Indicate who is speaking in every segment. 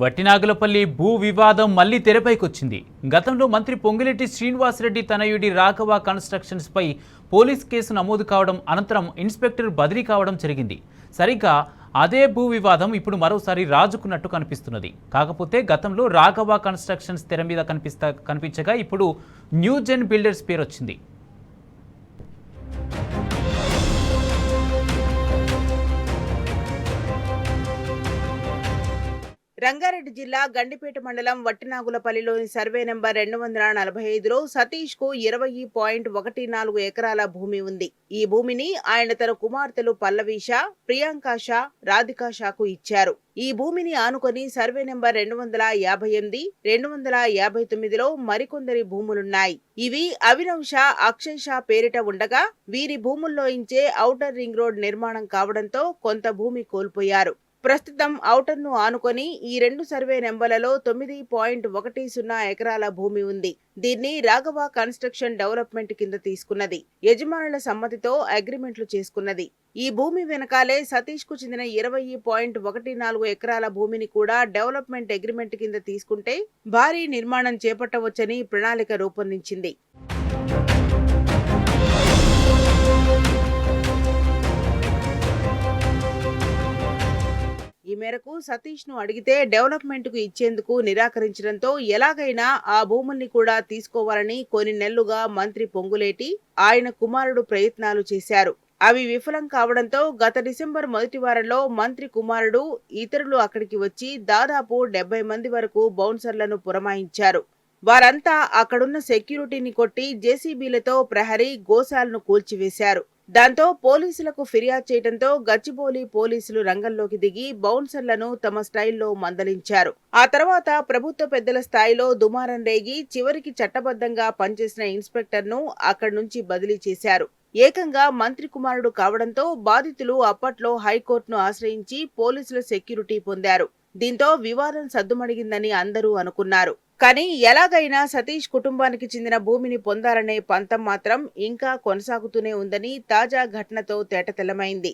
Speaker 1: వట్టినాగులపల్లి భూ వివాదం మళ్లీ తెరపైకొచ్చింది. గతంలో మంత్రి పొంగిరెడ్డి శ్రీనివాసరెడ్డి తనయుడి రాఘవ కన్స్ట్రక్షన్స్ పై పోలీస్ కేసు నమోదు కావడం అనంతరం ఇన్స్పెక్టర్ బదిలీ కావడం జరిగింది. సరిగ్గా అదే భూ వివాదం ఇప్పుడు మరోసారి రాజుకున్నట్టు కనిపిస్తున్నది. కాకపోతే గతంలో రాఘవ కన్స్ట్రక్షన్స్ తెర మీద కనిపించగా ఇప్పుడు న్యూ జెన్ బిల్డర్స్ పేరు వచ్చింది.
Speaker 2: రంగారెడ్డి జిల్లా గండిపేట మండలం వట్టినాగులపల్లిలోని సర్వే నెంబర్ 245లో సతీష్ కు 20.14 ఎకరాల భూమి ఉంది. ఈ భూమిని ఆయన తన కుమార్తెలు పల్లవి షా, ప్రియాంక షా, రాధికా షాకు ఇచ్చారు. ఈ భూమిని ఆనుకొని సర్వే నెంబర్ 258, 259లో మరికొందరి భూములున్నాయి. ఇవి అభినవ్ షా, అక్షయ్ షా పేరిట ఉండగా వీరి భూముల్లోంచే ఔటర్ రింగ్ రోడ్ నిర్మాణం కావడంతో కొంత భూమి కోల్పోయారు. ప్రస్తుతం ఔటర్ ను ఆనుకొని ఈ రెండు సర్వే నెంబర్లలో 9.10 ఎకరాల భూమి ఉంది. దీన్ని రాఘవ కన్స్ట్రక్షన్ డెవలప్మెంట్ కింద తీసుకున్నది. యజమానుల సమ్మతితో అగ్రిమెంట్లు చేసుకున్నది. ఈ భూమి వెనకాలే సతీష్ కు చెందిన 20.14 ఎకరాల భూమిని కూడా డెవలప్మెంట్ అగ్రిమెంట్ కింద తీసుకుంటే భారీ నిర్మాణం చేపట్టవచ్చని ప్రణాళిక రూపొందించింది. ఈ మేరకు సతీష్ ను అడిగితే డెవలప్మెంట్ కు ఇచ్చేందుకు నిరాకరించడంతో ఎలాగైనా ఆ భూముల్ని కూడా తీసుకోవాలని కొన్ని నెలలుగా మంత్రి పొంగులేటి, ఆయన కుమారుడు ప్రయత్నాలు చేశారు. అవి విఫలం కావడంతో గత డిసెంబర్ మొదటి వారంలో మంత్రి కుమారుడు, ఇతరులు అక్కడికి వచ్చి దాదాపు 70 మంది వరకు బౌన్సర్లను పురమాయించారు. వారంతా అక్కడున్న సెక్యూరిటీని కొట్టి జేసీబీలతో ప్రహరీ, గోశాలను కూల్చివేశారు. దాంతో పోలీసులకు ఫిర్యాదు చేయడంతో గచ్చిబౌలి పోలీసులు రంగంలోకి దిగి బౌన్సర్లను తమ స్టైల్లో మందలించారు. ఆ తర్వాత ప్రభుత్వ పెద్దల స్థాయిలో దుమారం రేగి చివరికి చట్టబద్ధంగా పనిచేసిన ఇన్స్పెక్టర్ ను అక్కడి నుంచి బదిలీ చేశారు. ఏకంగా మంత్రి కుమారుడు కావడంతో బాధితులు అప్పట్లో హైకోర్టును ఆశ్రయించి పోలీసుల సెక్యూరిటీ పొందారు. దీంతో వివాదం సద్దుమణిగిందని అందరూ అనుకున్నారు. కానీ ఎలాగైనా సతీష్ కుటుంబానికి చెందిన భూమిని పొందాలనే పంతం మాత్రం ఇంకా కొనసాగుతూనే ఉందని తాజా ఘటనతో తేటతెల్లమైంది.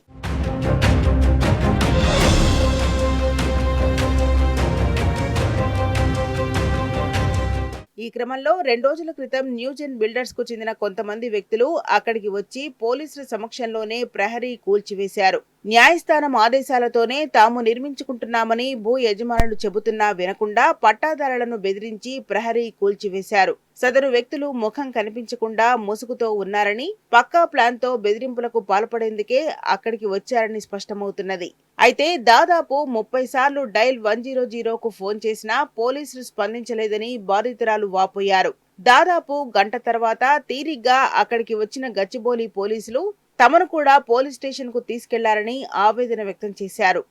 Speaker 2: ఈ క్రమంలో 2 రోజుల క్రితం న్యూజెన్ బిల్డర్స్ కు చెందిన కొంతమంది వ్యక్తులు అక్కడికి వచ్చి పోలీసుల సమక్షంలోనే ప్రహరీ కూల్చివేశారు. న్యాయస్థానం ఆదేశాలతోనే తాము నిర్మించుకుంటున్నామని భూ యజమానులు చెబుతున్నా వినకుండా పట్టాదారులను బెదిరించి ప్రహరీ కూల్చివేశారు. సదరు వ్యక్తులు ముఖం కనిపించకుండా ముసుగుతో ఉన్నారని, పక్కా ప్లాన్ తో బెదిరింపులకు పాల్పడేందుకే అక్కడికి వచ్చారని స్పష్టమవుతున్నది. అయితే దాదాపు 30 సార్లు డైల్ 100కు ఫోన్ చేసినా పోలీసులు స్పందించలేదని బాధితురాలు వాపోయారు. దాదాపు గంట తర్వాత తీరిగ్గా అక్కడికి వచ్చిన గచ్చిబౌలి పోలీసులు తమను కూడా పోలీస్ స్టేషన్ కు తీసుకెళ్లారని ఆవేదన వ్యక్తం చేశారు.